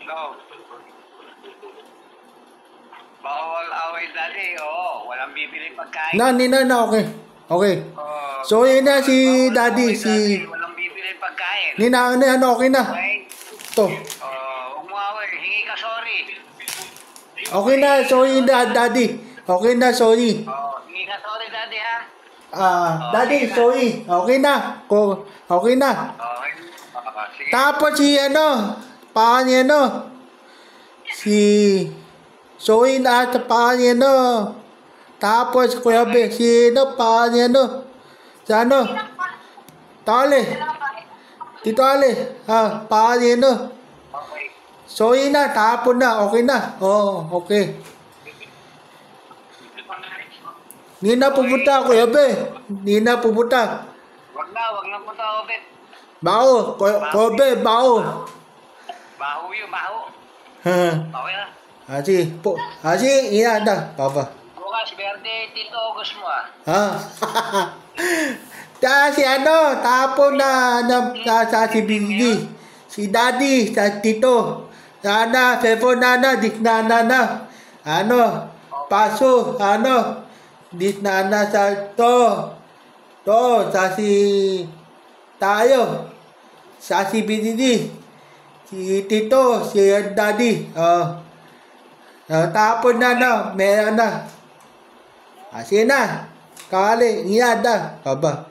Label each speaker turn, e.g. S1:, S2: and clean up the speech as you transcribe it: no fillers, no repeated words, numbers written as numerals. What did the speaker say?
S1: No. Bawal away dali, oo. Walang bibili pagkain.
S2: Na, okay. Okay.
S1: Oh,
S2: So, yun na si
S1: bawal
S2: Daddy,
S1: away
S2: si...
S1: dali, walang bibili pagkain.
S2: Okay na.
S1: Okay?
S2: To.
S1: Huwag mo away. Hingi ka sorry.
S2: Okay na, sorry Daddy. Okay na, sorry.
S1: Hingi ka sorry, daddy, ha?
S2: Daddy, sorry. Okay na. Okay na.
S1: Okay. Sige.
S2: Tapos si si sorry na sa tapos Kuya Be, si Tale. Tito Ale,
S1: Okay.
S2: sorry na, tapon na, okay na. Okay. Hindi na pupunta, Kuya Be. Hindi na pupunta.
S1: Wag na punta, Obet.
S2: Kuya Be, bao.
S1: Baho yun, baho. Okay na.
S2: Iya na, Papa.
S1: Bukas, birthday, Tito August mo,
S2: Si tapon na sa si Bindi. Si Daddy, sa Tito. Cellphone na. Paso, sa sa si tayo. Sa si Bindi. Si Tito, si Daddy. Tapon meron na. Sige na. Kali, ngiyad na. Baba.